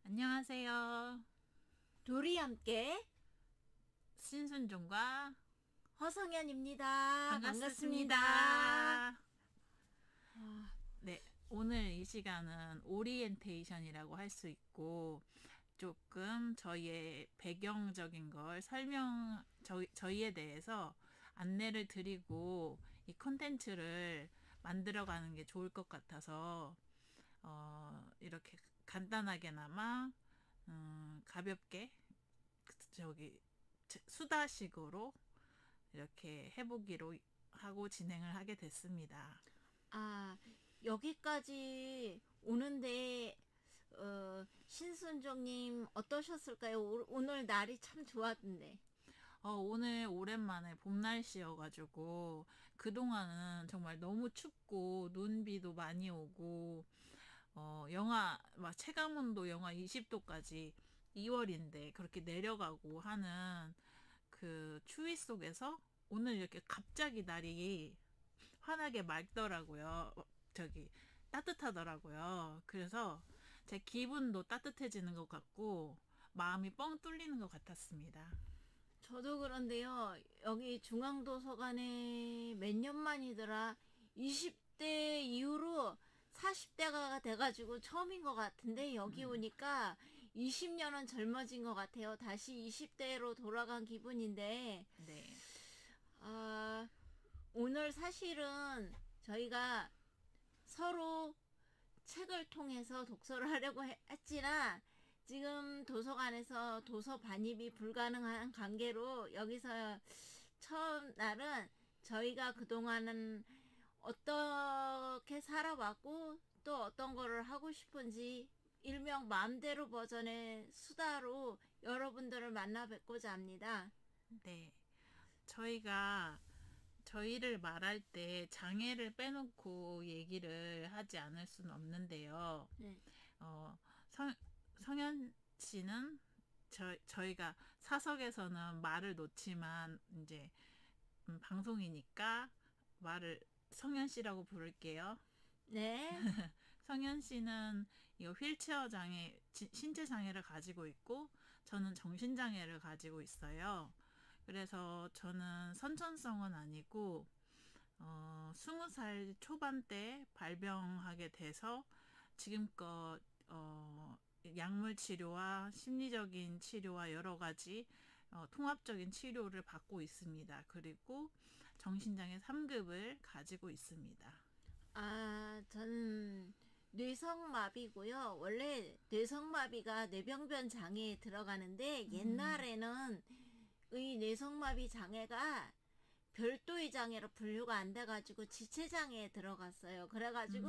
안녕하세요. 둘이 함께 신순종과 허성현입니다. 반갑습니다. 반갑습니다. 네, 오늘 이 시간은 오리엔테이션이라고 할 수 있고 조금 저희의 배경적인 걸 저희에 대해서 안내를 드리고 이 콘텐츠를 만들어가는 게 좋을 것 같아서 이렇게 간단하게나마 가볍게 저기 수다식으로 이렇게 해보기로 하고 진행을 하게 됐습니다. 아, 여기까지 오는데 신순종님 어떠셨을까요? 오늘 날이 참 좋았는데. 오늘 오랜만에 봄 날씨여가지고 그동안은 정말 너무 춥고 눈비도 많이 오고 막 체감온도 영하 20도까지 2월인데 그렇게 내려가고 하는 그 추위 속에서 오늘 이렇게 갑자기 날이 환하게 맑더라고요. 저기 따뜻하더라고요. 그래서 제 기분도 따뜻해지는 것 같고 마음이 뻥 뚫리는 것 같았습니다. 저도 그런데요. 여기 중앙도서관에 몇 년 만이더라. 20대 이후로 40대가 돼가지고 처음인 것 같은데 여기 오니까 20년은 젊어진 것 같아요. 다시 20대로 돌아간 기분인데 네. 아, 오늘 사실은 저희가 서로 책을 통해서 독서를 하려고 했지만 지금 도서관에서 도서 반입이 불가능한 관계로 여기서 처음 날은 저희가 그동안은 어떻게 살아왔고 또 어떤 거를 하고 싶은지 일명 마음대로 버전의 수다로 여러분들을 만나 뵙고자 합니다. 네. 저희가 저희를 말할 때 장애를 빼놓고 얘기를 하지 않을 수는 없는데요. 네. 어, 성현 씨는 저희가 사석에서는 말을 놓지만 이제 방송이니까 말을 성현 씨라고 부를게요. 네. 성현 씨는 이 휠체어 장애, 신체 장애를 가지고 있고 저는 정신 장애를 가지고 있어요. 그래서 저는 선천성은 아니고 20살 초반 때 발병하게 돼서 지금껏 약물 치료와 심리적인 치료와 여러 가지 통합적인 치료를 받고 있습니다. 그리고 정신장애 3급을 가지고 있습니다. 저는 뇌성마비고요. 원래 뇌성마비가 뇌병변 장애에 들어가는데 옛날에는 이 뇌성마비 장애가 별도의 장애로 분류가 안 돼가지고 지체장애에 들어갔어요. 그래가지고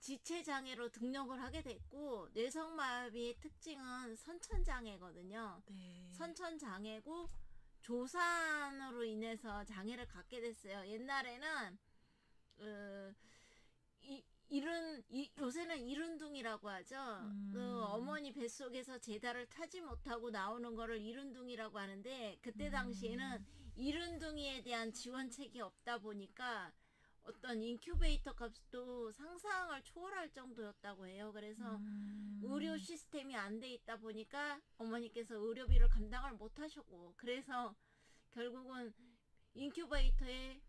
지체장애로 등록을 하게 됐고 뇌성마비의 특징은 선천장애거든요. 네. 선천장애고 조산으로 인해서 장애를 갖게 됐어요. 옛날에는 요새는 이른둥이라고 하죠. 그 어머니 뱃속에서 제다를 타지 못하고 나오는 거를 이른둥이라고 하는데 그때 당시에는 이른둥이에 대한 지원책이 없다 보니까 어떤 인큐베이터 값도 상상을 초월할 정도였다고 해요. 그래서 의료 시스템이 안 돼 있다 보니까 어머니께서 의료비를 감당을 못 하셨고 그래서 결국은 인큐베이터에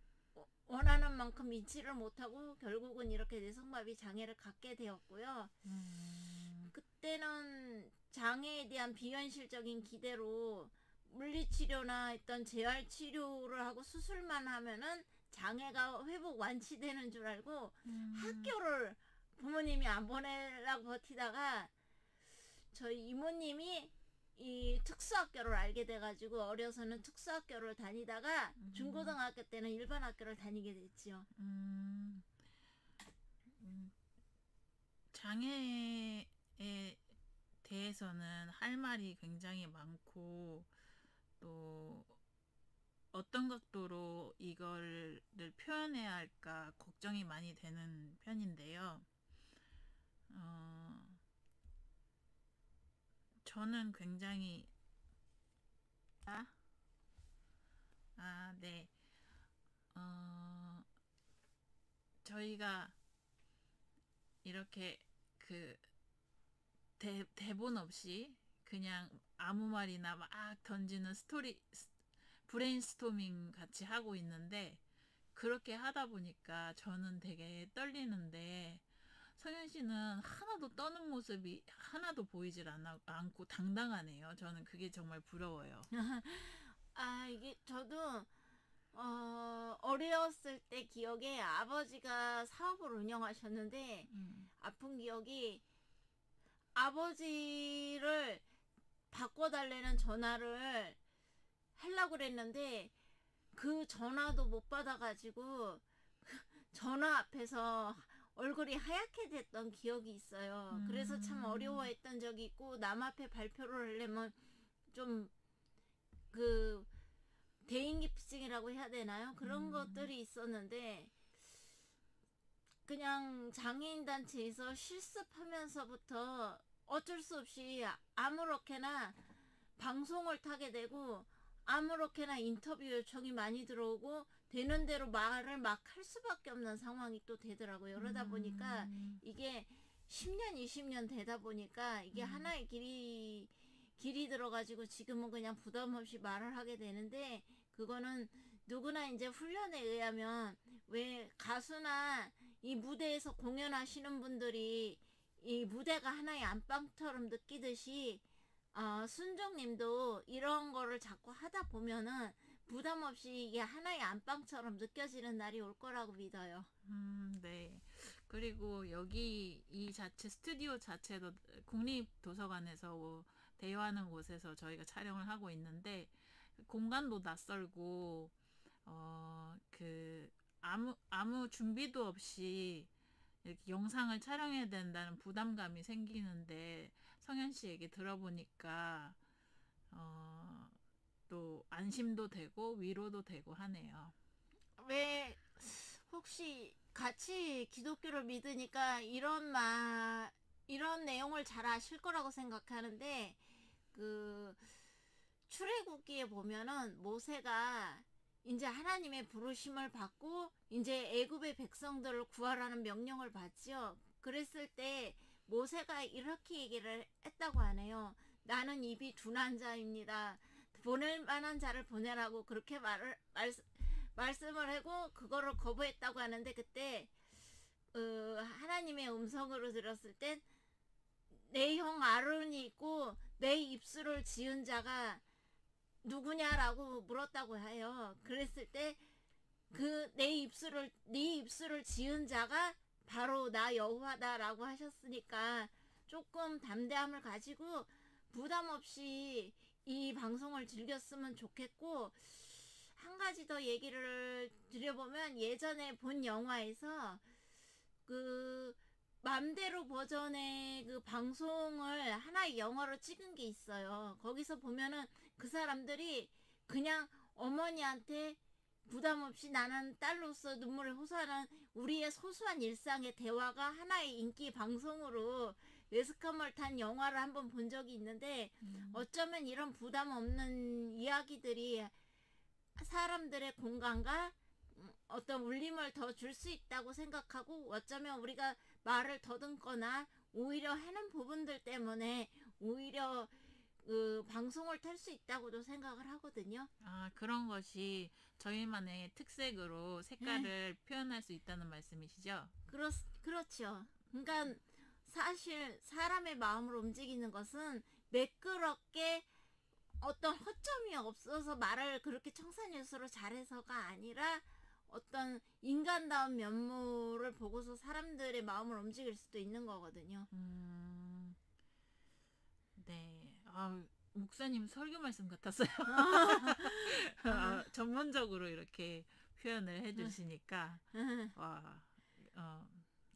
원하는 만큼 인치를 못하고 결국은 이렇게 뇌성마비 장애를 갖게 되었고요. 그때는 장애에 대한 비현실적인 기대로 물리치료나 어떤 재활치료를 하고 수술만 하면은 장애가 회복 완치되는 줄 알고 학교를 부모님이 안 보내려고 버티다가 저희 이모님이 이 특수학교를 알게 돼가지고 어려서는 특수학교를 다니다가 중고등학교 때는 일반 학교를 다니게 됐지요. 장애에 대해서는 할 말이 굉장히 많고 또 어떤 각도로 이거를 표현해야 할까 걱정이 많이 되는 편인데요. 저는 굉장히 네. 저희가 이렇게 그 대본 없이 그냥 아무 말이나 막 던지는 브레인스토밍 같이 하고 있는데, 그렇게 하다 보니까 저는 되게 떨리는데, 성현 씨는 하나도 떠는 모습이 하나도 보이질 않고 당당하네요. 저는 그게 정말 부러워요. 이게 저도 어렸을 때 기억에 아버지가 사업을 운영하셨는데 아픈 기억이, 아버지를 바꿔달라는 전화를 하려고 그랬는데 그 전화도 못 받아가지고 전화 앞에서 얼굴이 하얗게 됐던 기억이 있어요. 그래서 참 어려워했던 적이 있고, 남 앞에 발표를 하려면 좀 그 대인기피증이라고 해야 되나요? 그런 것들이 있었는데, 그냥 장애인 단체에서 실습하면서부터 어쩔 수 없이 아무렇게나 방송을 타게 되고, 아무렇게나 인터뷰 요청이 많이 들어오고, 되는 대로 말을 막 할 수밖에 없는 상황이 또 되더라고요. 그러다 보니까 이게 10년, 20년 되다 보니까 이게 하나의 길이 들어가지고 지금은 그냥 부담 없이 말을 하게 되는데, 그거는 누구나 이제 훈련에 의하면, 왜 가수나 이 무대에서 공연하시는 분들이 이 무대가 하나의 안방처럼 느끼듯이 순정님도 이런 거를 자꾸 하다 보면은 부담 없이 이게 하나의 안방처럼 느껴지는 날이 올 거라고 믿어요. 네. 그리고 여기 스튜디오 자체도 국립도서관에서 대여하는 곳에서 저희가 촬영을 하고 있는데, 공간도 낯설고 아무 준비도 없이 이렇게 영상을 촬영해야 된다는 부담감이 생기는데, 성현 씨 얘기 들어보니까 또 안심도 되고 위로도 되고 하네요. 왜 혹시 같이 기독교를 믿으니까 이런 내용을 잘 아실 거라고 생각하는데, 그 출애굽기에 보면은 모세가 이제 하나님의 부르심을 받고 이제 애굽의 백성들을 구하라는 명령을 받지요. 그랬을 때 모세가 이렇게 얘기를 했다고 하네요. 나는 입이 둔한 자입니다. 보낼 만한 자를 보내라고 그렇게 말씀을 하고 그거를 거부했다고 하는데, 그때 하나님의 음성으로 들었을 땐 내 형 아론이 있고 내 입술을 지은 자가 누구냐라고 물었다고 해요. 그랬을 때 네 입술을 지은 자가 바로 나 여호와다라고 하셨으니까 조금 담대함을 가지고 부담 없이 이 방송을 즐겼으면 좋겠고, 한 가지 더 얘기를 드려보면, 예전에 본 영화에서 그 맘대로 버전의 그 방송을 하나의 영화로 찍은 게 있어요. 거기서 보면은 그 사람들이 그냥 어머니한테 부담 없이 나는 딸로서 눈물을 호소하는 우리의 소소한 일상의 대화가 하나의 인기 방송으로 웨스컴을 탄 영화를 한번 본 적이 있는데, 어쩌면 이런 부담 없는 이야기들이 사람들의 공감과 어떤 울림을 더 줄 수 있다고 생각하고, 어쩌면 우리가 말을 더듬거나 오히려 하는 부분들 때문에 오히려 그 방송을 탈 수 있다고도 생각을 하거든요. 그런 것이 저희만의 특색으로 색깔을 표현할 수 있다는 말씀이시죠? 그렇죠. 그러니까 사실 사람의 마음을 움직이는 것은 매끄럽게 어떤 허점이 없어서 말을 그렇게 청산유수로 잘해서가 아니라, 어떤 인간다운 면모를 보고서 사람들의 마음을 움직일 수도 있는 거거든요. 네. 목사님 설교 말씀 같았어요. 전문적으로 이렇게 표현을 해주시니까.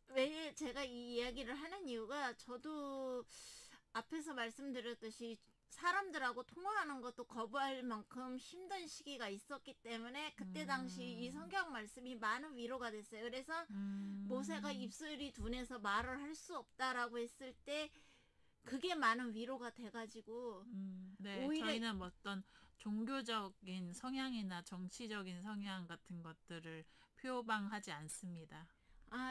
왜 제가 이 이야기를 하는 이유가, 저도 앞에서 말씀드렸듯이 사람들하고 통화하는 것도 거부할 만큼 힘든 시기가 있었기 때문에 그때 당시 이 성경 말씀이 많은 위로가 됐어요. 그래서 모세가 입술이 둔해서 말을 할 수 없다라고 했을 때 그게 많은 위로가 돼가지고, 네, 오히려 저희는 어떤 종교적인 성향이나 정치적인 성향 같은 것들을 표방하지 않습니다.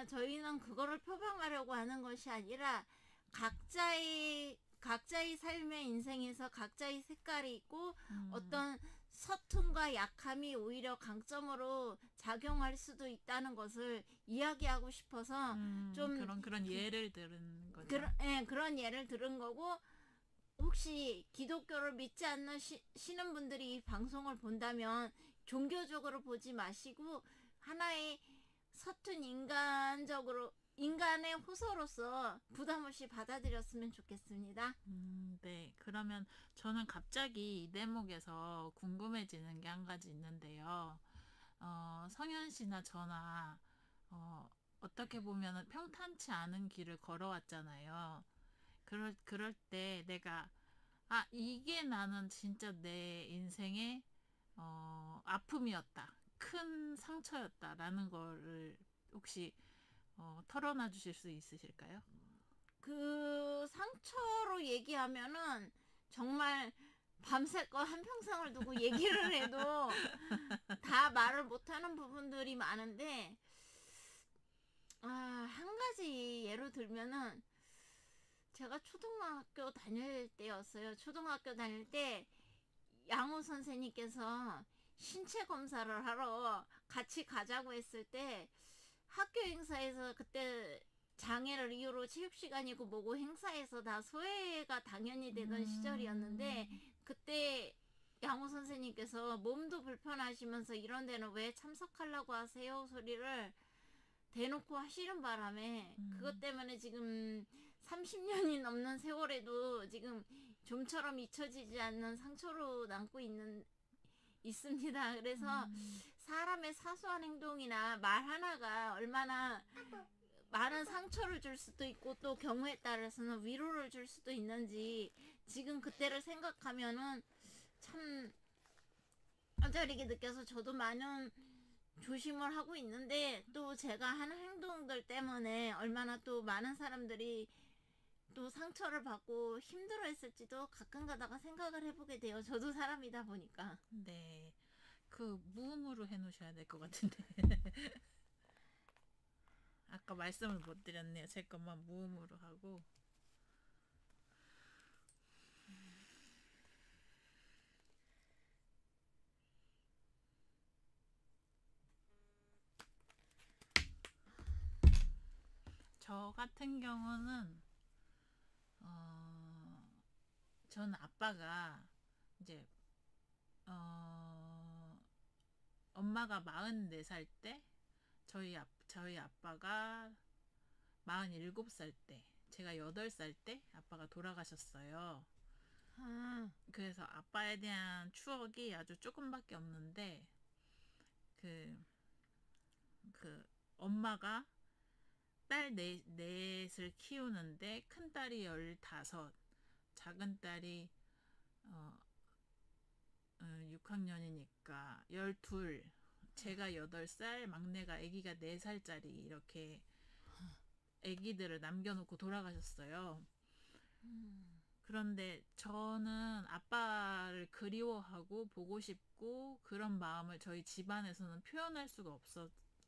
저희는 그거를 표방하려고 하는 것이 아니라 각자의 각자의 삶의 인생에서 각자의 색깔이 있고 어떤 서툰과 약함이 오히려 강점으로 작용할 수도 있다는 것을 이야기하고 싶어서 좀 그런 예를 들은 거죠. 그런 예를 들은 거고, 혹시 기독교를 믿지 않으시는 분들이 이 방송을 본다면 종교적으로 보지 마시고 하나의 서툰 인간의 호소로서 부담 없이 받아들였으면 좋겠습니다. 네. 그러면 저는 갑자기 이 대목에서 궁금해지는 게 한 가지 있는데요. 성현 씨나 저나 어떻게 보면 평탄치 않은 길을 걸어왔잖아요. 그럴 때 내가 이게 나는 진짜 내 인생의 아픔이었다. 큰 상처였다라는 거를 혹시 털어놔 주실 수 있으실까요? 그 상처로 얘기하면은 정말 밤새껏 한평생을 두고 얘기를 해도 다 말을 못하는 부분들이 많은데, 한 가지 예로 들면은 제가 초등학교 다닐 때였어요. 초등학교 다닐 때 양호 선생님께서 신체 검사를 하러 같이 가자고 했을 때, 학교 행사에서 그때 장애를 이유로 체육시간이고 뭐고 행사에서 다 소외가 당연히 되던 시절이었는데, 그때 양호 선생님께서 몸도 불편하시면서 이런 데는 왜 참석하려고 하세요 소리를 대놓고 하시는 바람에 그것 때문에 지금 30년이 넘는 세월에도 지금 좀처럼 잊혀지지 않는 상처로 남고 있습니다. 그래서 사람의 사소한 행동이나 말 하나가 얼마나 많은 상처를 줄 수도 있고 또 경우에 따라서는 위로를 줄 수도 있는지 지금 그때를 생각하면은 참 뼈저리게 느껴서 저도 많은 조심을 하고 있는데, 또 제가 하는 행동들 때문에 얼마나 또 많은 사람들이 또 상처를 받고 힘들어했을지도 가끔 가다가 생각을 해보게 돼요. 저도 사람이다 보니까. 네. 그 무음으로 해놓으셔야 될 것 같은데. 아까 말씀을 못 드렸네요. 제 것만 무음으로 하고. 저 같은 경우는 저는 아빠가 이제 엄마가 44살 때 저희 아빠가 47살 때 제가 8살 때 아빠가 돌아가셨어요. 그래서 아빠에 대한 추억이 아주 조금밖에 없는데 그 엄마가 딸 넷을 키우는데 큰 딸이 15, 작은 딸이 6학년이니까 12, 제가 8살, 막내가 아기가 4살짜리 이렇게 아기들을 남겨놓고 돌아가셨어요. 그런데 저는 아빠를 그리워하고 보고 싶고 그런 마음을 저희 집안에서는 표현할 수가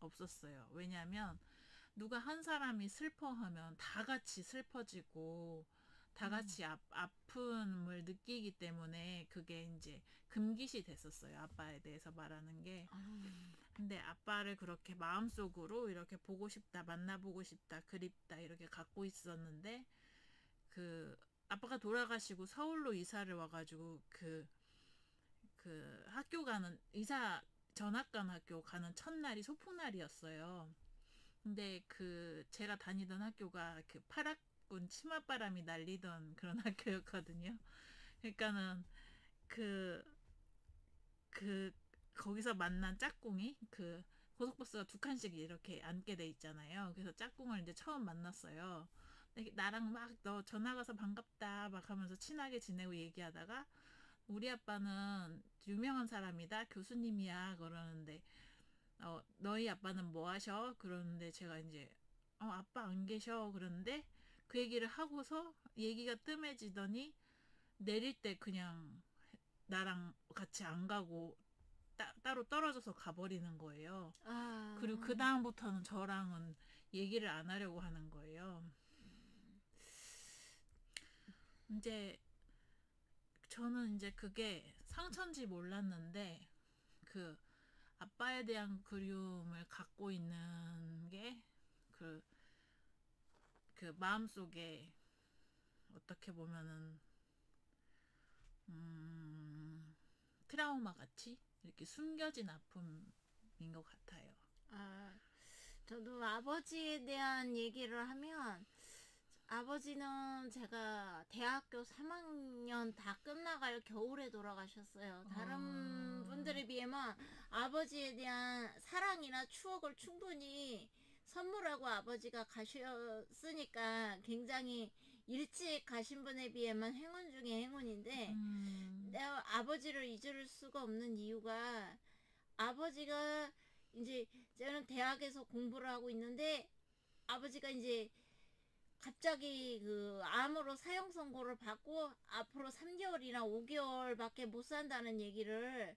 없었어요. 왜냐하면 누가 한 사람이 슬퍼하면 다 같이 슬퍼지고 다 같이 아픔을 느끼기 때문에 그게 이제 금기시 됐었어요. 아빠에 대해서 말하는 게. 근데 아빠를 그렇게 마음속으로 이렇게 보고 싶다, 만나보고 싶다, 그립다 이렇게 갖고 있었는데 아빠가 돌아가시고 서울로 이사를 와가지고 그 학교 가는 전학간 학교 가는 첫날이 소풍날이었어요. 근데 제가 다니던 학교가 파랗군 치맛바람이 날리던 그런 학교였거든요. 그러니까는 거기서 만난 짝꿍이 고속버스가 2칸씩 이렇게 앉게 돼 있잖아요. 그래서 짝꿍을 이제 처음 만났어요. 나랑 막 너 전화 가서 반갑다 막 하면서 친하게 지내고 얘기하다가 우리 아빠는 유명한 사람이다 교수님이야 그러는데 너희 아빠는 뭐 하셔? 그러는데 제가 이제 아빠 안 계셔 그러는데 그 얘기를 하고서 얘기가 뜸해지더니 내릴 때 그냥 나랑 같이 안 가고 따로 떨어져서 가버리는 거예요. 그리고 그 다음부터는 저랑은 얘기를 안 하려고 하는 거예요. 이제 저는 이제 그게 상처인지 몰랐는데 그 아빠에 대한 그리움을 갖고 있는 게 그 마음속에 어떻게 보면은 트라우마 같이 이렇게 숨겨진 아픔인 것 같아요. 아, 저도 아버지에 대한 얘기를 하면 아버지는 제가 대학교 3학년 다 끝나갈 겨울에 돌아가셨어요. 다른 분들에 비하면 아버지에 대한 사랑이나 추억을 충분히 선물하고 아버지가 가셨으니까 굉장히 일찍 가신 분에 비하면 행운 중에 행운인데 내가 아버지를 잊을 수가 없는 이유가 아버지가 이제 저는 대학에서 공부를 하고 있는데 아버지가 이제 갑자기 그 암으로 사형 선고를 받고 앞으로 3개월이나 5개월밖에 못 산다는 얘기를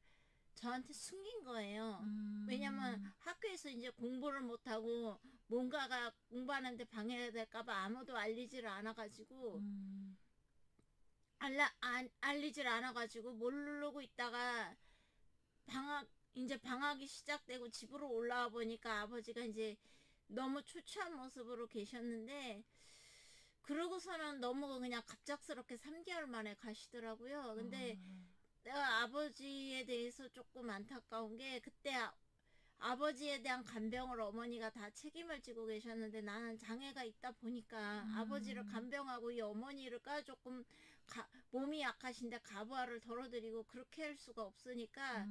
저한테 숨긴 거예요. 왜냐면 학교에서 이제 공부를 못하고 뭔가가 공부하는데 방해가 될까봐 아무도 알리지를 않아가지고 알리질 않아가지고 모르고 있다가 이제 방학이 시작되고 집으로 올라와 보니까 아버지가 이제 너무 초췌한 모습으로 계셨는데 그러고서는 너무 그냥 갑작스럽게 3개월 만에 가시더라고요. 근데 내가 아버지에 대해서 조금 안타까운 게 그때 아버지에 대한 간병을 어머니가 다 책임을 지고 계셨는데 나는 장애가 있다 보니까 아버지를 간병하고 이 어머니를까 조금 몸이 약하신데 가부화를 덜어드리고 그렇게 할 수가 없으니까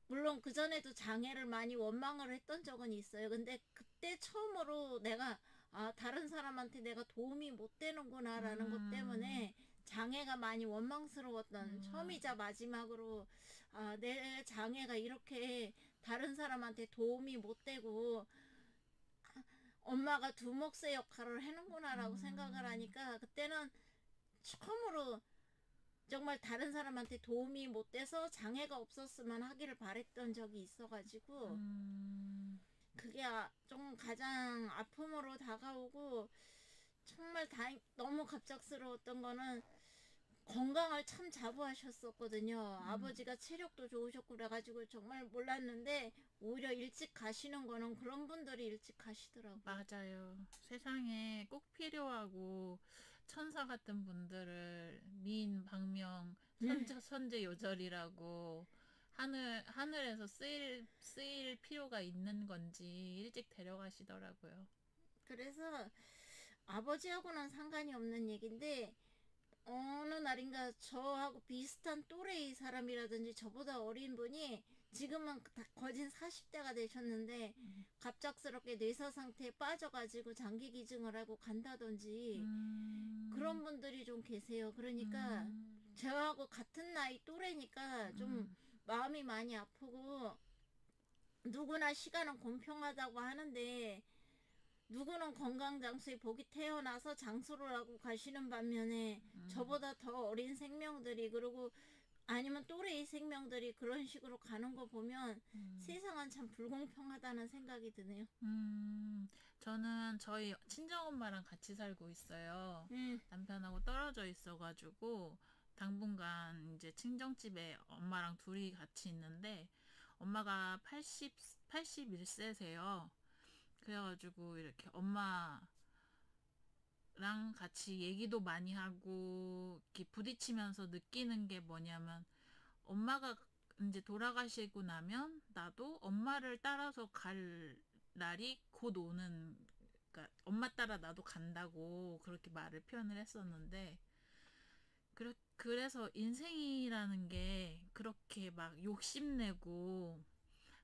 물론 그전에도 장애를 많이 원망을 했던 적은 있어요. 근데 그때 처음으로 내가 다른 사람한테 내가 도움이 못 되는구나 라는 것 때문에 장애가 많이 원망스러웠던 처음이자 마지막으로 내 장애가 이렇게 다른 사람한테 도움이 못 되고 엄마가 두 몫의 역할을 해는구나 라고 생각을 하니까 그때는 처음으로 정말 다른 사람한테 도움이 못 돼서 장애가 없었으면 하기를 바랬던 적이 있어가지고 그게 좀 가장 아픔으로 다가오고 정말 너무 갑작스러웠던 거는 건강을 참 자부하셨었거든요. 아버지가 체력도 좋으셨고 그래가지고 정말 몰랐는데 오히려 일찍 가시는 거는 그런 분들이 일찍 가시더라고요. 맞아요. 세상에 꼭 필요하고 천사 같은 분들을 미인 방명 선제 요절이라고 하늘에서 쓰일 필요가 있는 건지 일찍 데려가시더라고요. 그래서 아버지하고는 상관이 없는 얘기인데 어느 날인가 저하고 비슷한 또래의 사람이라든지 저보다 어린 분이 지금은 다 거진 40대가 되셨는데 갑작스럽게 뇌사 상태에 빠져가지고 장기 기증을 하고 간다든지 그런 분들이 좀 계세요. 그러니까 저하고 같은 나이 또래니까 좀 마음이 많이 아프고 누구나 시간은 공평하다고 하는데 누구는 건강장수에 복이 태어나서 장수를 하고 가시는 반면에 저보다 더 어린 생명들이 그리고 아니면 또래의 생명들이 그런 식으로 가는 거 보면 세상은 참 불공평하다는 생각이 드네요. 저는 저희 친정엄마랑 같이 살고 있어요. 남편하고 떨어져 있어가지고 당분간 이제 친정집에 엄마랑 둘이 같이 있는데 엄마가 81세세요. 그래가지고 이렇게 엄마랑 같이 얘기도 많이 하고 이렇게 부딪히면서 느끼는 게 뭐냐면 엄마가 이제 돌아가시고 나면 나도 엄마를 따라서 갈 날이 곧 오는, 그러니까 엄마 따라 나도 간다고 그렇게 말을 표현을 했었는데 그래서 인생이라는 게 그렇게 막 욕심내고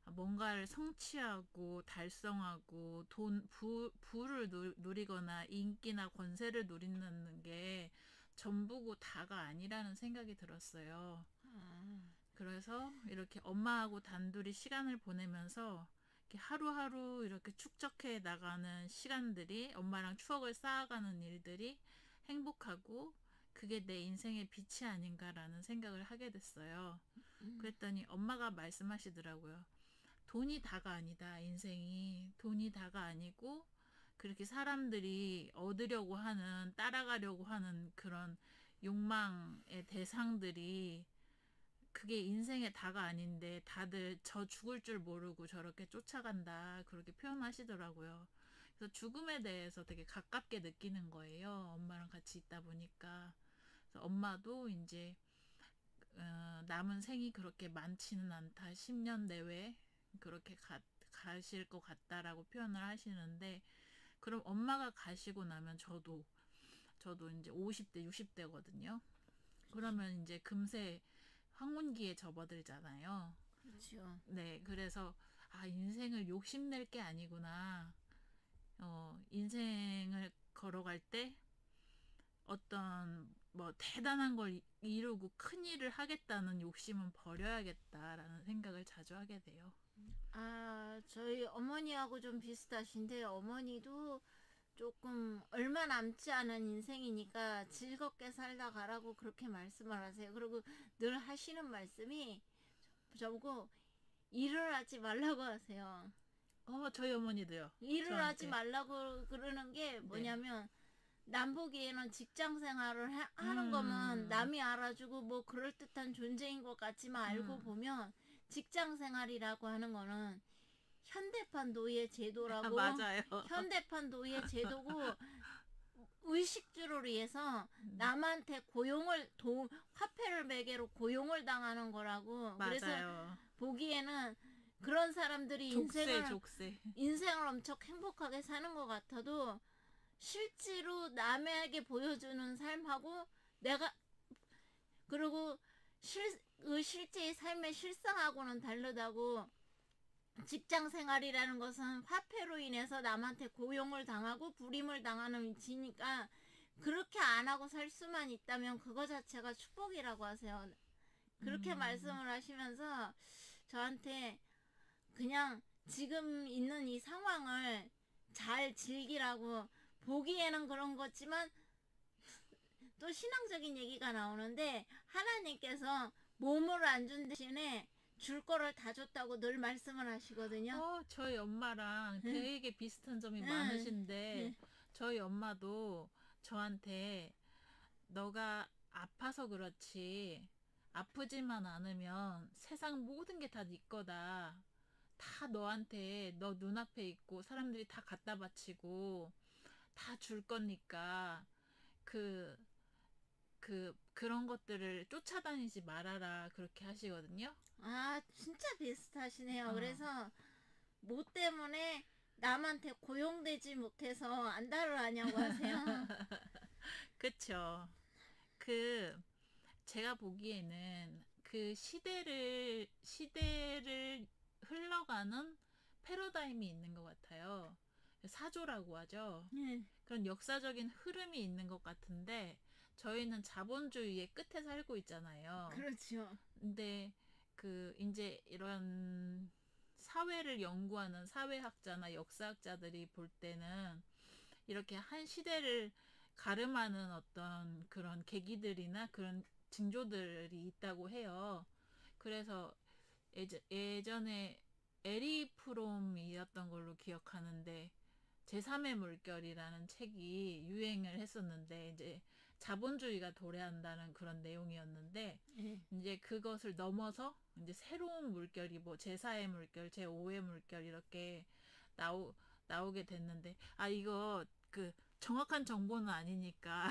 뭔가를 성취하고 달성하고 부를 누리거나 인기나 권세를 누리는 게 전부고 다가 아니라는 생각이 들었어요. 그래서 이렇게 엄마하고 단둘이 시간을 보내면서 이렇게 하루하루 이렇게 축적해 나가는 시간들이 엄마랑 추억을 쌓아가는 일들이 행복하고 그게 내 인생의 빛이 아닌가라는 생각을 하게 됐어요. 그랬더니 엄마가 말씀하시더라고요. 돈이 다가 아니다. 인생이 돈이 다가 아니고 그렇게 사람들이 얻으려고 하는, 따라가려고 하는 그런 욕망의 대상들이 그게 인생의 다가 아닌데 다들 저 죽을 줄 모르고 저렇게 쫓아간다 그렇게 표현하시더라고요. 그래서 죽음에 대해서 되게 가깝게 느끼는 거예요. 엄마랑 같이 있다 보니까. 그래서 엄마도 이제 남은 생이 그렇게 많지는 않다. 10년 내외 그렇게 가실 것 같다라고 표현을 하시는데, 그럼 엄마가 가시고 나면 저도 이제 50대, 60대거든요. 그러면 이제 금세 황혼기에 접어들잖아요. 그렇죠. 네, 그래서 인생을 욕심낼 게 아니구나. 인생을 걸어갈 때 어떤 뭐 대단한 걸 이루고 큰 일을 하겠다는 욕심은 버려야겠다라는 생각을 자주 하게 돼요. 저희 어머니하고 좀 비슷하신데, 어머니도 조금 얼마 남지 않은 인생이니까 즐겁게 살다 가라고 그렇게 말씀을 하세요. 그리고 늘 하시는 말씀이 저보고 일을 하지 말라고 하세요. 저희 어머니도요. 일을 하지 저한테. 말라고 그러는 게 뭐냐면, 남 보기에는 직장 생활을 하는 거면 남이 알아주고 뭐 그럴듯한 존재인 것 같지만, 알고 보면 직장 생활이라고 하는 거는 현대판 노예 제도라고. 맞아요. 현대판 노예 제도고, 의식주를 위해서 남한테 화폐를 매개로 고용을 당하는 거라고. 그래서 맞아요. 보기에는 그런 사람들이 족쇄. 인생을 엄청 행복하게 사는 것 같아도, 실제로 남에게 보여주는 삶하고 그리고 실제의 삶의 실상하고는 다르다고. 직장 생활이라는 것은 화폐로 인해서 남한테 고용을 당하고 불임을 당하는 위치니까, 그렇게 안 하고 살 수만 있다면 그거 자체가 축복이라고 하세요. 그렇게 말씀을 하시면서 저한테 그냥 지금 있는 이 상황을 잘 즐기라고. 보기에는 그런 거지만 또 신앙적인 얘기가 나오는데, 하나님께서 몸을 안 준 대신에 줄 거를 다 줬다고 늘 말씀을 하시거든요. 저희 엄마랑 되게 비슷한 점이 많으신데, 저희 엄마도 저한테 너가 아파서 그렇지 아프지만 않으면 세상 모든 게 다 네 거다. 다 너한테, 너 눈앞에 있고 사람들이 다 갖다 바치고 다 줄 거니까 그런 것들을 쫓아다니지 말아라 그렇게 하시거든요. 진짜 비슷하시네요. 그래서 뭐 때문에 남한테 고용되지 못해서 안달을 하냐고 하세요. 그쵸. 제가 보기에는 그 시대를 흘러가는 패러다임이 있는 것 같아요. 사조라고 하죠. 그런 역사적인 흐름이 있는 것 같은데, 저희는 자본주의의 끝에 살고 있잖아요. 그렇죠. 근데 이제 이런 사회를 연구하는 사회학자나 역사학자들이 볼 때는 이렇게 한 시대를 가름하는 어떤 그런 계기들이나 그런 징조들이 있다고 해요. 그래서 예전에 에리 프롬이었던 걸로 기억하는데, 제3의 물결이라는 책이 유행을 했었는데, 이제 자본주의가 도래한다는 그런 내용이었는데, 이제 그것을 넘어서 이제 새로운 물결이 뭐 제4의 물결, 제5의 물결 이렇게 나오게 됐는데, 이거 정확한 정보는 아니니까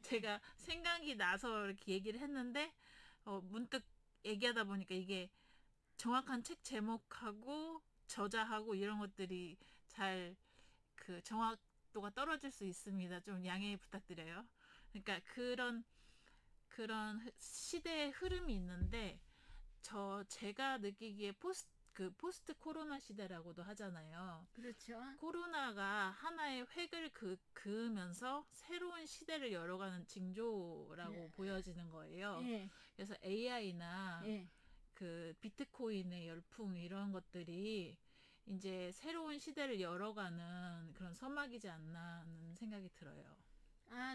제가 생각이 나서 이렇게 얘기를 했는데, 문득 얘기하다 보니까 이게 정확한 책 제목하고 저자하고 이런 것들이 잘 정확도가 떨어질 수 있습니다. 좀 양해 부탁드려요. 그러니까 그런 시대의 흐름이 있는데, 제가 느끼기에 포스트 코로나 시대라고도 하잖아요. 그렇죠. 코로나가 하나의 획을 그으면서 새로운 시대를 열어가는 징조라고 보여지는 거예요. 그래서 AI나 비트코인의 열풍 이런 것들이 이제 새로운 시대를 열어가는 그런 서막이지 않나 하는 생각이 들어요.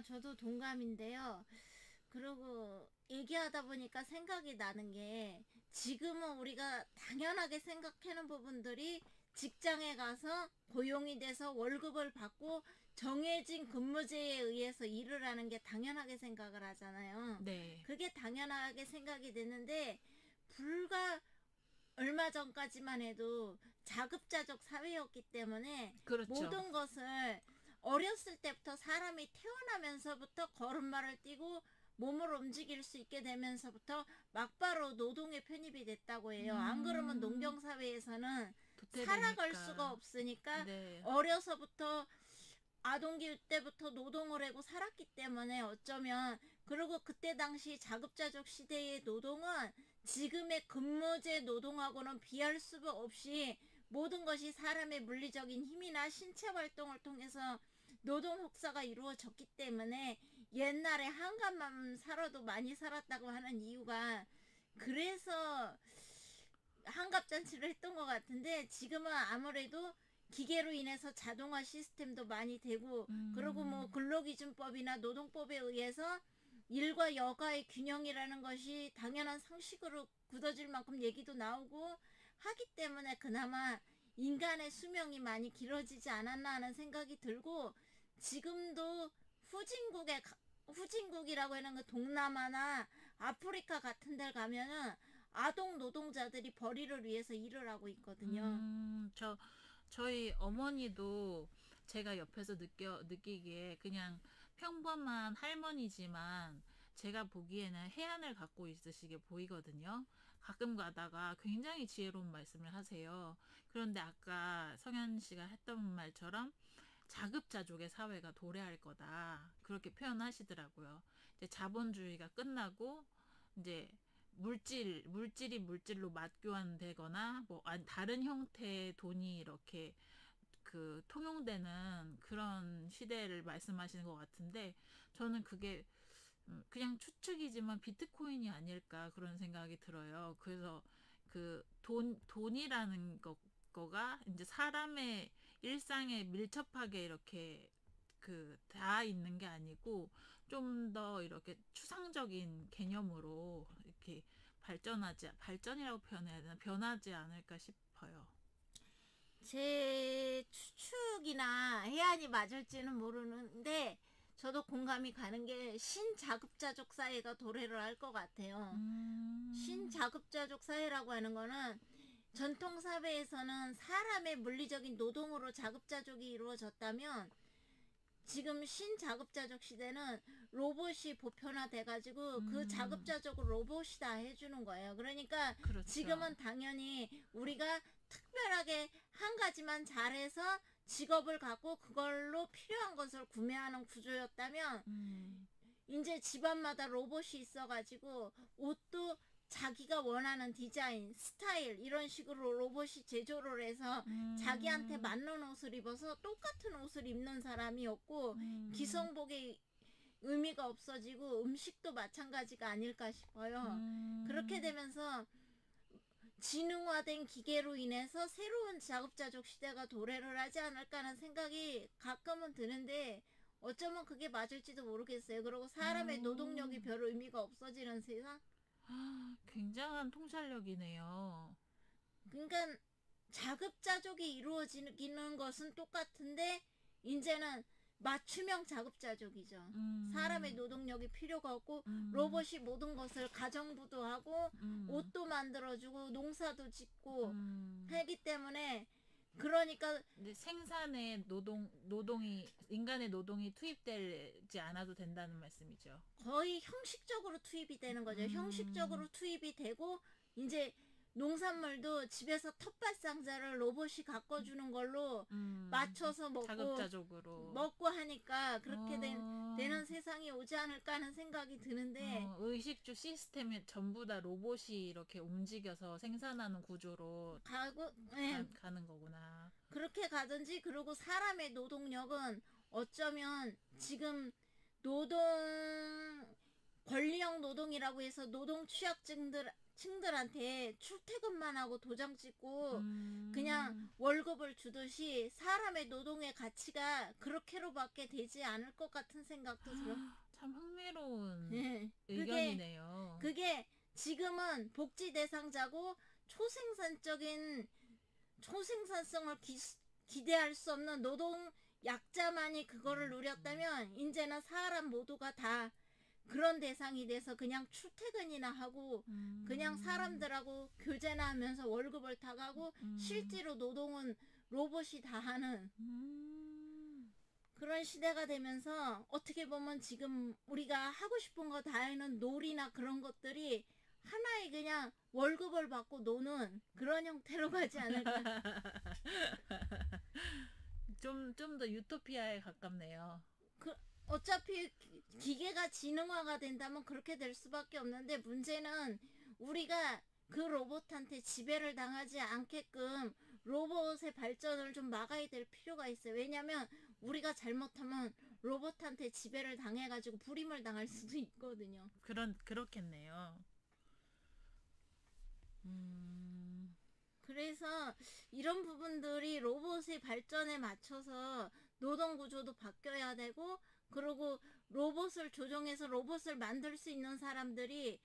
저도 동감인데요. 그리고 얘기하다 보니까 생각이 나는 게, 지금은 우리가 당연하게 생각하는 부분들이 직장에 가서 고용이 돼서 월급을 받고 정해진 근무제에 의해서 일을 하는 게 당연하게 생각을 하잖아요. 네. 그게 당연하게 생각이 되는데 불과 얼마 전까지만 해도 자급자족 사회였기 때문에 그렇죠. 모든 것을 어렸을 때부터 사람이 태어나면서부터 걸음마를 띄고 몸을 움직일 수 있게 되면서부터 막바로 노동에 편입이 됐다고 해요. 안 그러면 농경사회에서는 살아갈 수가 없으니까 네. 어려서부터 아동기 때부터 노동을 하고 살았기 때문에 어쩌면 그리고 그때 당시 자급자족 시대의 노동은 지금의 근무제 노동하고는 비할 수 없이 모든 것이 사람의 물리적인 힘이나 신체 활동을 통해서 노동 혹사가 이루어졌기 때문에 옛날에 한갑만 살아도 많이 살았다고 하는 이유가 그래서 한갑잔치를 했던 것 같은데 지금은 아무래도 기계로 인해서 자동화 시스템도 많이 되고 그리고 뭐 근로기준법이나 노동법에 의해서 일과 여가의 균형이라는 것이 당연한 상식으로 굳어질 만큼 얘기도 나오고 하기 때문에 그나마 인간의 수명이 많이 길어지지 않았나 하는 생각이 들고 지금도 후진국이라고 하는 그 동남아나 아프리카 같은 데 가면은 아동 노동자들이 벌이를 위해서 일을 하고 있거든요. 저희 어머니도 제가 옆에서 느끼기에 그냥 평범한 할머니지만 제가 보기에는 해안을 갖고 있으시게 보이거든요. 가끔 가다가 굉장히 지혜로운 말씀을 하세요. 그런데 아까 성현 씨가 했던 말처럼 자급자족의 사회가 도래할 거다. 그렇게 표현하시더라고요. 이제 자본주의가 끝나고 이제 물질이 물질로 맞교환되거나 뭐 다른 형태의 돈이 이렇게 그 통용되는 그런 시대를 말씀하시는 것 같은데 저는 그게 그냥 추측이지만 비트코인이 아닐까 그런 생각이 들어요. 그래서 그 돈이라는 거가 이제 사람의 일상에 밀접하게 이렇게 그 다 있는 게 아니고 좀 더 이렇게 추상적인 개념으로 이렇게 발전이라고 표현해야 되나 변하지 않을까 싶어요. 제 추측이나 해안이 맞을지는 모르는데 저도 공감이 가는 게 신자급자족 사회가 도래를 할 것 같아요. 신자급자족 사회라고 하는 거는 전통 사회에서는 사람의 물리적인 노동으로 자급자족이 이루어졌다면 지금 신자급자족 시대는 로봇이 보편화돼가지고 그 자급자족을 로봇이 다 해주는 거예요. 그러니까 그렇죠. 지금은 당연히 우리가 특별하게 한 가지만 잘해서 직업을 갖고 그걸로 필요한 것을 구매하는 구조였다면 이제 집안마다 로봇이 있어가지고 옷도 자기가 원하는 디자인, 스타일 이런 식으로 로봇이 제조를 해서 자기한테 맞는 옷을 입어서 똑같은 옷을 입는 사람이 없고 기성복의 의미가 없어지고 음식도 마찬가지가 아닐까 싶어요. 그렇게 되면서 지능화된 기계로 인해서 새로운 자급자족 시대가 도래를 하지 않을까 하는 생각이 가끔은 드는데 어쩌면 그게 맞을지도 모르겠어요. 그리고 사람의 노동력이 별 의미가 없어지는 세상? 굉장한 통찰력이네요. 그러니까 자급자족이 이루어지는 것은 똑같은데 이제는 맞춤형 자급자족이죠. 사람의 노동력이 필요가 없고 로봇이 모든 것을 가정부도 하고 옷도 만들어주고 농사도 짓고 하기 때문에 그러니까 생산에 인간의 노동이 투입되지 않아도 된다는 말씀이죠. 거의 형식적으로 투입이 되는 거죠. 형식적으로 투입이 되고 이제 농산물도 집에서 텃밭 상자를 로봇이 가꿔주는 걸로 맞춰서 먹고 하니까 그렇게 되는 세상이 오지 않을까 하는 생각이 드는데 의식주 시스템이 전부 다 로봇이 이렇게 움직여서 생산하는 구조로 가는 거구나. 그렇게 가든지 그리고 사람의 노동력은 어쩌면 지금 권리형 노동이라고 해서 노동 취약층들한테 출퇴근만 하고 도장 찍고 그냥 월급을 주듯이 사람의 노동의 가치가 그렇게로밖에 되지 않을 것 같은 생각도 들어. 참 흥미로운 의견이네요. 그게 지금은 복지 대상자고 초생산적인 초생산성을 기대할 수 없는 노동 약자만이 그거를 누렸다면 이제는 사람 모두가 다 그런 대상이 돼서 그냥 출퇴근이나 하고 그냥 사람들하고 교제나 하면서 월급을 타가고 실제로 노동은 로봇이 다 하는 그런 시대가 되면서 어떻게 보면 지금 우리가 하고 싶은 거 다 하는 놀이나 그런 것들이 하나의 그냥 월급을 받고 노는 그런 형태로 가지 않을까. 좀 더 유토피아에 가깝네요. 어차피 기계가 지능화가 된다면 그렇게 될 수밖에 없는데 문제는 우리가 그 로봇한테 지배를 당하지 않게끔 로봇의 발전을 좀 막아야 될 필요가 있어요. 왜냐면 우리가 잘못하면 로봇한테 지배를 당해가지고 불임을 당할 수도 있거든요. 그렇겠네요. 그래서 이런 부분들이 로봇의 발전에 맞춰서 노동 구조도 바뀌어야 되고 그리고 로봇을 조종해서 로봇을 만들 수 있는 사람들이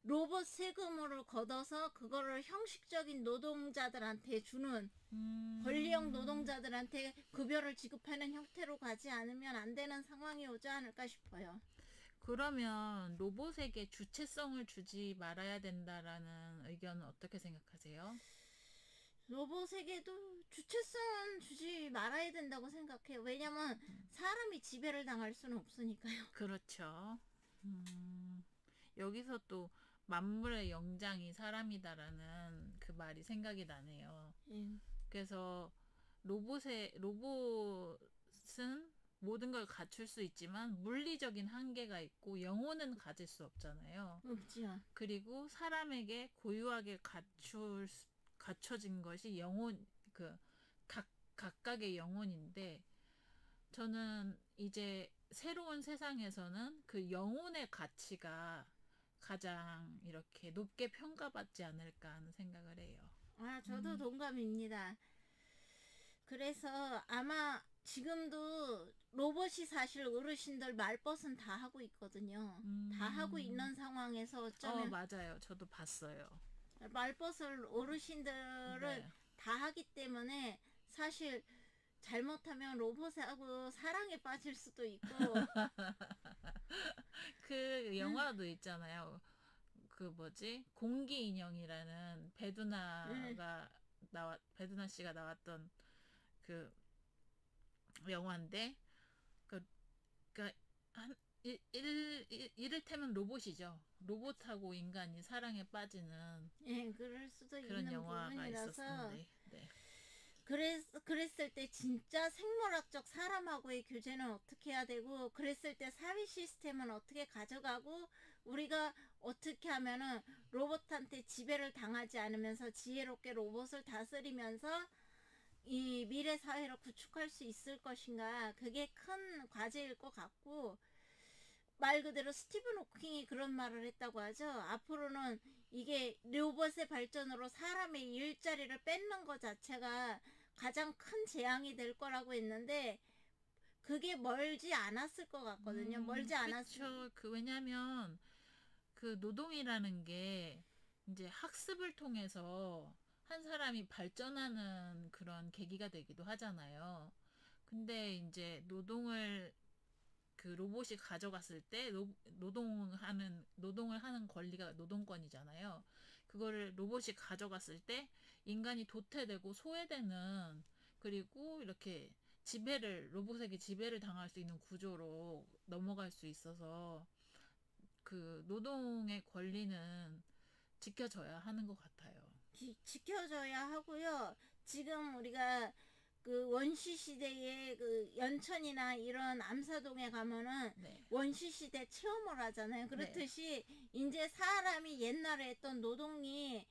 로봇 세금으로 걷어서 그거를 형식적인 노동자들한테 주는 권리형 노동자들한테 급여를 지급하는 형태로 가지 않으면 안 되는 상황이 오지 않을까 싶어요. 그러면 로봇에게 주체성을 주지 말아야 된다라는 의견은 어떻게 생각하세요? 로봇에게도 주체성은 주지 말아야 된다고 생각해요. 왜냐면 사람이 지배를 당할 수는 없으니까요. 그렇죠. 여기서 또 만물의 영장이 사람이다라는 그 말이 생각이 나네요. 그래서 로봇은 모든 걸 갖출 수 있지만 물리적인 한계가 있고 영혼은 가질 수 없잖아요. 없지요. 그리고 사람에게 고유하게 갖춰진 것이 영혼, 각각의 영혼인데 저는 이제 새로운 세상에서는 그 영혼의 가치가 가장 이렇게 높게 평가받지 않을까 하는 생각을 해요. 저도 동감입니다. 그래서 아마 지금도 로봇이 사실 어르신들 말벗은 다 하고 있거든요. 다 하고 있는 상황에서 어쩌면 맞아요. 저도 봤어요. 말벗을 어르신들은 네. 다 하기 때문에 사실 잘못하면 로봇하고 사랑에 빠질 수도 있고 그 영화도 있잖아요. 그 뭐지? 공기 인형이라는 배두나 씨가 나왔던 그 영화인데 그러니까 이를테면 로봇이죠. 로봇하고 인간이 사랑에 빠지는 그럴 수도 그런 있는 영화가 부분이라서 있었는데 네. 그랬을 때 진짜 생물학적 사람하고의 교제는 어떻게 해야 되고 그랬을 때 사회 시스템은 어떻게 가져가고 우리가 어떻게 하면은 로봇한테 지배를 당하지 않으면서 지혜롭게 로봇을 다스리면서 이 미래 사회를 구축할 수 있을 것인가 그게 큰 과제일 것 같고 말 그대로 스티븐 호킹이 그런 말을 했다고 하죠. 앞으로는 이게 로봇의 발전으로 사람의 일자리를 뺏는 것 자체가 가장 큰 재앙이 될 거라고 했는데 그게 멀지 않았을 것 같거든요. 멀지 않았을. 그렇죠. 왜냐면 그 노동이라는 게 이제 학습을 통해서 한 사람이 발전하는 그런 계기가 되기도 하잖아요. 근데 이제 노동을 그 로봇이 가져갔을 때 노동을 하는 권리가 노동권이잖아요. 그거를 로봇이 가져갔을 때 인간이 도태되고 소외되는 그리고 이렇게 로봇에게 지배를 당할 수 있는 구조로 넘어갈 수 있어서 그 노동의 권리는 지켜져야 하는 것 같아요. 지켜져야 하고요. 지금 우리가 그 원시 시대의 그 연천이나 이런 암사동에 가면은 네. 원시 시대 체험을 하잖아요. 그렇듯이 이제 사람이 옛날에 했던 노동이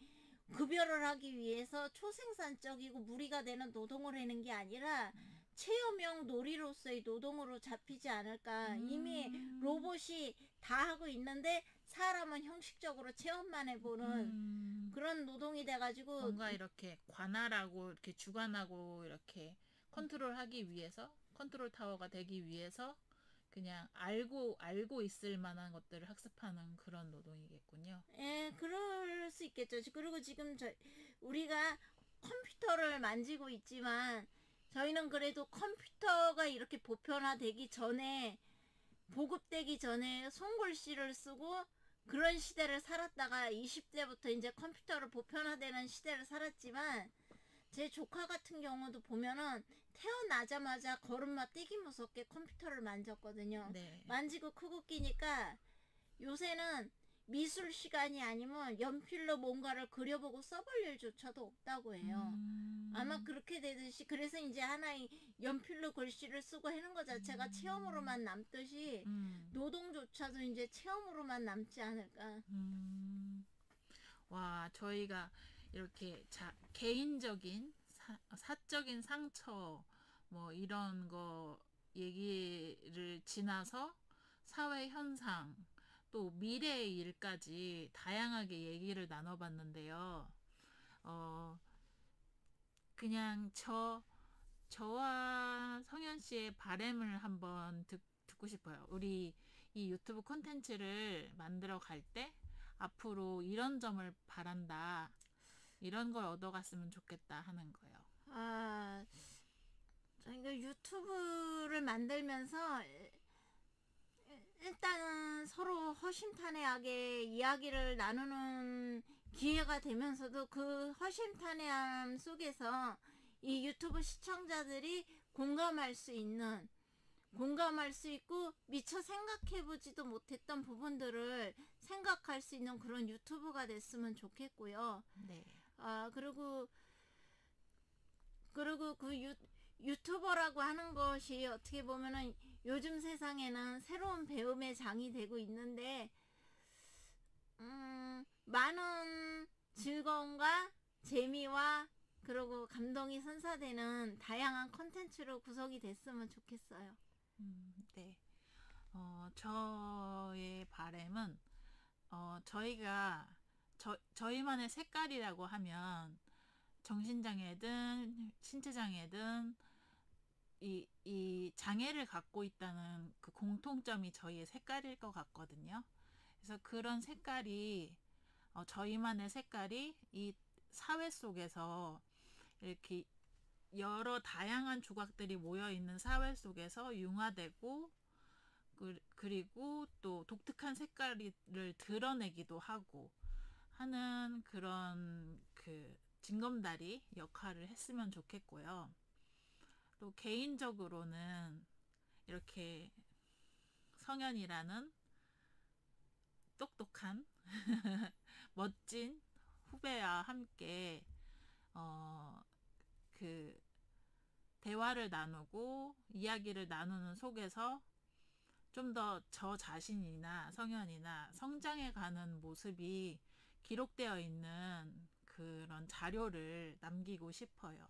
급여를 하기 위해서 초생산적이고 무리가 되는 노동을 하는 게 아니라 체험형 놀이로서의 노동으로 잡히지 않을까. 이미 로봇이 다 하고 있는데 사람은 형식적으로 체험만 해보는 그런 노동이 돼가지고 뭔가 이렇게 관할하고 이렇게 주관하고 이렇게 컨트롤하기 위해서 컨트롤 타워가 되기 위해서 그냥 알고 있을 만한 것들을 학습하는 그런 노동이겠군요. 그럴 수 있겠죠. 그리고 지금 우리가 컴퓨터를 만지고 있지만 저희는 그래도 컴퓨터가 이렇게 보편화되기 전에 보급되기 전에 손글씨를 쓰고 그런 시대를 살았다가 20대부터 이제 컴퓨터를 보편화되는 시대를 살았지만 제 조카 같은 경우도 보면은 태어나자마자 걸음마 뛰기 무섭게 컴퓨터를 만졌거든요. 네. 만지고 크고 끼니까 요새는 미술 시간이 아니면 연필로 뭔가를 그려보고 써볼 일조차도 없다고 해요. 아마 그렇게 되듯이 그래서 이제 하나의 연필로 글씨를 쓰고 하는 것 자체가 체험으로만 남듯이 노동조차도 이제 체험으로만 남지 않을까. 와, 저희가 이렇게 개인적인 사적인 상처 뭐 이런 거 얘기를 지나서 사회 현상 또 미래의 일까지 다양하게 얘기를 나눠봤는데요. 그냥 저와 성현 씨의 바람을 한번 듣고 싶어요. 우리 이 유튜브 콘텐츠를 만들어 갈 때 앞으로 이런 점을 바란다. 이런 걸 얻어갔으면 좋겠다 하는 거예요. 아, 저희가 유튜브를 만들면서 일단은 서로 허심탄회하게 이야기를 나누는 기회가 되면서도 그 허심탄회함 속에서 이 유튜브 시청자들이 공감할 수 있고 미처 생각해보지도 못했던 부분들을 생각할 수 있는 그런 유튜브가 됐으면 좋겠고요. 네. 그리고 그 유튜버라고 하는 것이 어떻게 보면은 요즘 세상에는 새로운 배움의 장이 되고 있는데 많은 즐거움과 재미와 그리고 감동이 선사되는 다양한 컨텐츠로 구성이 됐으면 좋겠어요. 네. 저의 바람은 저희가 저희만의 색깔이라고 하면 정신장애든 신체장애든 이 장애를 갖고 있다는 그 공통점이 저희의 색깔일 것 같거든요. 그래서 그런 색깔이 저희만의 색깔이 이 사회 속에서 이렇게 여러 다양한 조각들이 모여 있는 사회 속에서 융화되고 그리고 또 독특한 색깔을 드러내기도 하고 하는 그런 그 징검다리 역할을 했으면 좋겠고요. 또 개인적으로는 이렇게 성현이라는 똑똑한 멋진 후배와 함께 그 대화를 나누고 이야기를 나누는 속에서 좀 더 저 자신이나 성현이나 성장해가는 모습이 기록되어 있는 그런 자료를 남기고 싶어요.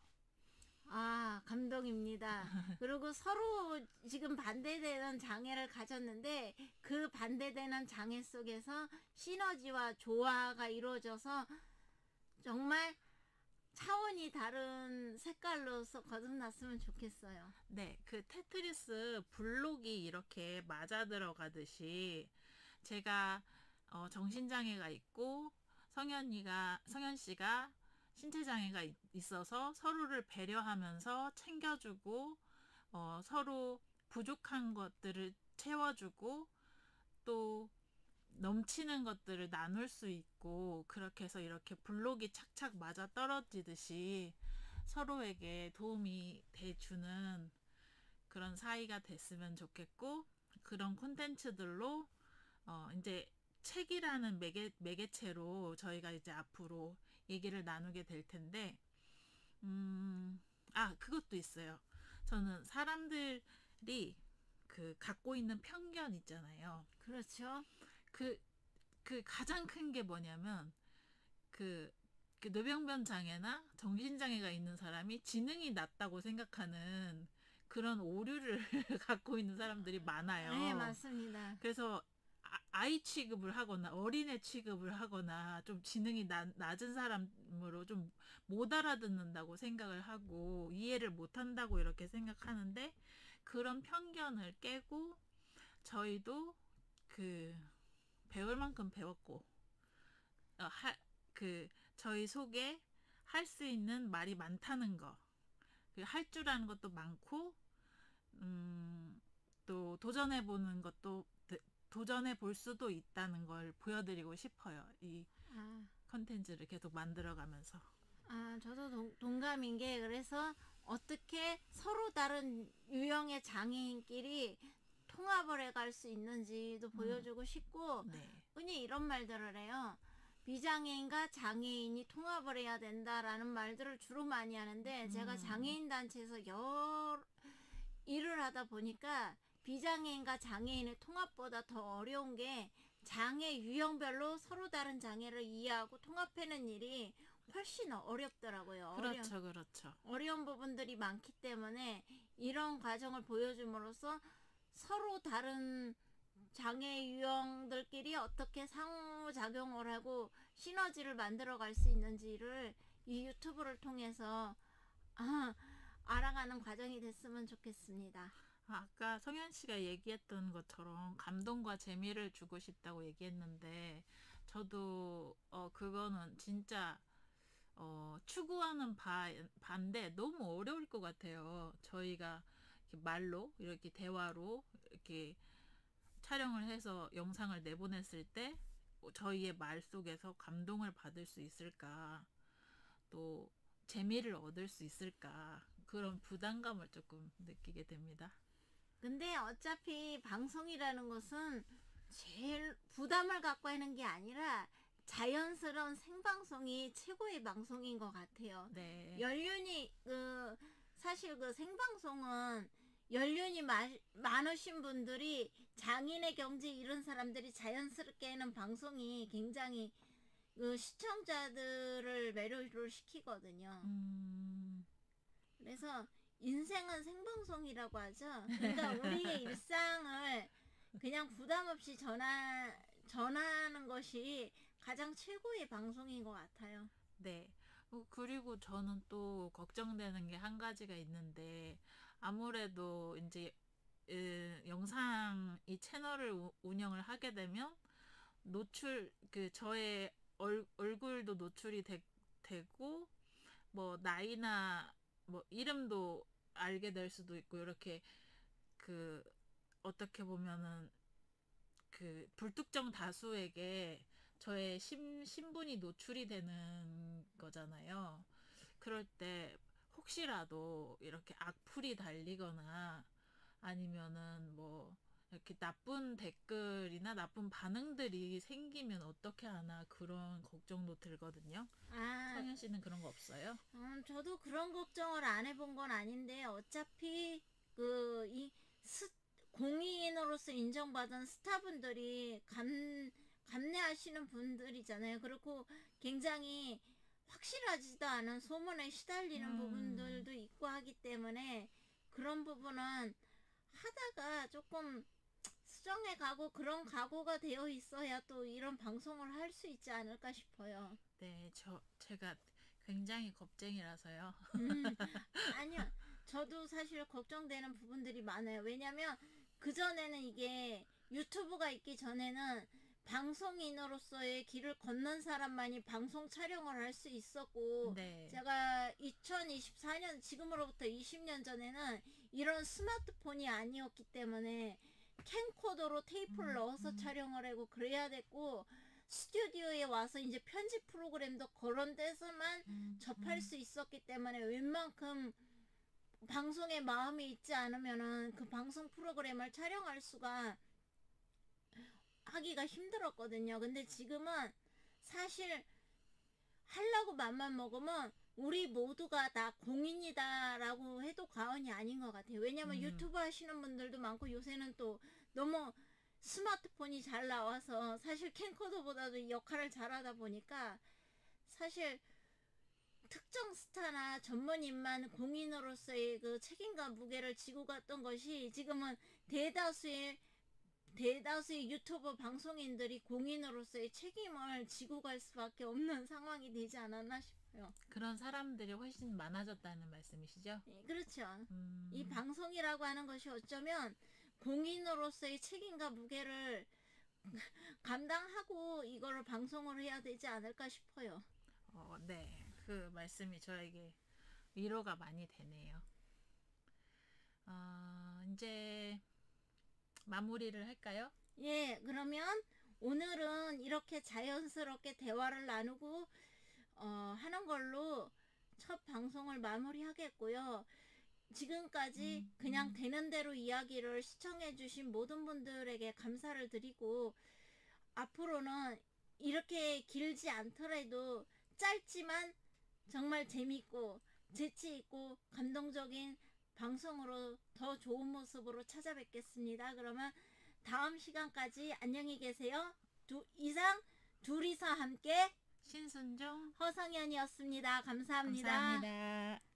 감동입니다. 그리고 서로 지금 반대되는 장애를 가졌는데 그 반대되는 장애 속에서 시너지와 조화가 이루어져서 정말 차원이 다른 색깔로서 거듭났으면 좋겠어요. 네, 그 테트리스 블록이 이렇게 맞아 들어가듯이 제가 정신장애가 있고 성현 씨가 신체장애가 있어서 서로를 배려하면서 챙겨주고 서로 부족한 것들을 채워주고 또 넘치는 것들을 나눌 수 있고 그렇게 해서 이렇게 블록이 착착 맞아 떨어지듯이 서로에게 도움이 돼주는 그런 사이가 됐으면 좋겠고 그런 콘텐츠들로 이제 책이라는 매개체로 저희가 이제 앞으로 얘기를 나누게 될 텐데 그것도 있어요. 저는 사람들이 그 갖고 있는 편견 있잖아요. 그렇죠. 그 가장 큰 게 뭐냐면 그 뇌병변 장애나 정신장애가 있는 사람이 지능이 낮다고 생각하는 그런 오류를 갖고 있는 사람들이 많아요. 네, 맞습니다. 그래서 아이 취급을 하거나 어린애 취급을 하거나 좀 지능이 낮은 사람으로 좀 못 알아듣는다고 생각을 하고 이해를 못 한다고 이렇게 생각하는데 그런 편견을 깨고 저희도 그 배울 만큼 배웠고 저희 속에 할 수 있는 말이 많다는 거, 할 줄 아는 것도 많고, 또 도전해 볼 수도 있다는 걸 보여드리고 싶어요. 이 아, 컨텐츠를 계속 만들어가면서. 저도 동감인 게, 그래서 어떻게 서로 다른 유형의 장애인끼리 통합을 해갈 수 있는지도 보여주고 싶고, 네. 흔히 이런 말들을 해요. 비장애인과 장애인이 통합을 해야 된다라는 말들을 주로 많이 하는데, 제가 장애인 단체에서 일을 하다 보니까 비장애인과 장애인의 통합보다 더 어려운 게, 장애 유형별로 서로 다른 장애를 이해하고 통합하는 일이 훨씬 어렵더라고요. 그렇죠. 어려운 부분들이 많기 때문에 이런 과정을 보여줌으로써 서로 다른 장애 유형들끼리 어떻게 상호작용을 하고 시너지를 만들어 갈 수 있는지를 이 유튜브를 통해서 알아가는 과정이 됐으면 좋겠습니다. 아까 성현 씨가 얘기했던 것처럼 감동과 재미를 주고 싶다고 얘기했는데, 저도 그거는 진짜 추구하는 바인데 너무 어려울 것 같아요. 저희가 이렇게 말로, 이렇게 대화로 이렇게 촬영을 해서 영상을 내보냈을 때 저희의 말 속에서 감동을 받을 수 있을까, 또 재미를 얻을 수 있을까, 그런 부담감을 조금 느끼게 됩니다. 근데 어차피 방송이라는 것은 제일 부담을 갖고 하는 게 아니라 자연스러운 생방송이 최고의 방송인 것 같아요. 네. 연륜이 사실 그 생방송은 연륜이 많으신 분들이, 장인의 경지 이런 사람들이 자연스럽게 하는 방송이 굉장히 시청자들을 매료를 시키거든요. 그래서 인생은 생방송이라고 하죠. 그러니까 우리의 일상을 그냥 부담 없이 전하는 것이 가장 최고의 방송인 것 같아요. 네. 그리고 저는 또 걱정되는 게 한 가지가 있는데, 아무래도 이제 영상 이 채널을 운영을 하게 되면 저의 얼굴도 노출이 되고, 뭐 나이나 뭐 이름도 알게 될 수도 있고, 이렇게 어떻게 보면은 불특정 다수에게 저의 신분이 노출이 되는 거잖아요. 그럴 때 혹시라도 이렇게 악플이 달리거나, 아니면은 뭐 이렇게 나쁜 댓글이나 나쁜 반응들이 생기면 어떻게 하나, 그런 걱정도 들거든요. 성현 씨는 그런 거 없어요? 저도 그런 걱정을 안 해본 건 아닌데, 어차피 공인으로서 인정받은 스타분들이 감내하시는 분들이잖아요. 그리고 굉장히 확실하지도 않은 소문에 시달리는 부분들도 있고 하기 때문에, 그런 부분은 하다가 조금 수정해 가고 그런 각오가 되어 있어야 또 이런 방송을 할 수 있지 않을까 싶어요. 네, 제가 굉장히 겁쟁이라서요. 아니요. 저도 사실 걱정되는 부분들이 많아요. 왜냐면 그전에는 이게 유튜브가 있기 전에는 방송인으로서의 길을 걷는 사람만이 방송 촬영을 할 수 있었고, 네. 제가 2024년, 지금으로부터 20년 전에는 이런 스마트폰이 아니었기 때문에 캠코더로 테이프를 넣어서 촬영을 하고 그래야 됐고, 스튜디오에 와서 이제 편집 프로그램도 그런 데서만 접할 수 있었기 때문에 웬만큼 방송에 마음이 있지 않으면은 그 방송 프로그램을 촬영할 수가 하기가 힘들었거든요. 근데 지금은 사실 하려고 맘만 먹으면 우리 모두가 다 공인이다라고 해도 과언이 아닌 것 같아요. 왜냐면 유튜브 하시는 분들도 많고, 요새는 또 너무 스마트폰이 잘 나와서 사실 캠코더보다도 역할을 잘하다 보니까, 사실 특정 스타나 전문인만 공인으로서의 그 책임과 무게를 지고 갔던 것이, 지금은 대다수의 유튜브 방송인들이 공인으로서의 책임을 지고 갈 수밖에 없는 상황이 되지 않았나 싶어요. 그런 사람들이 훨씬 많아졌다는 말씀이시죠? 네, 그렇죠. 이 방송이라고 하는 것이 어쩌면 공인으로서의 책임과 무게를 감당하고 이거를 방송을 해야 되지 않을까 싶어요. 네. 그 말씀이 저에게 위로가 많이 되네요. 이제 마무리를 할까요? 예, 그러면 오늘은 이렇게 자연스럽게 대화를 나누고 하는 걸로 첫 방송을 마무리하겠고요. 지금까지 그냥 되는 대로 이야기를 시청해 주신 모든 분들에게 감사를 드리고, 앞으로는 이렇게 길지 않더라도 짧지만 정말 재밌고 재치 있고 감동적인 방송으로 더 좋은 모습으로 찾아뵙겠습니다. 그러면 다음 시간까지 안녕히 계세요. 이상 둘이서 함께 신순종 허성연이었습니다. 감사합니다. 감사합니다.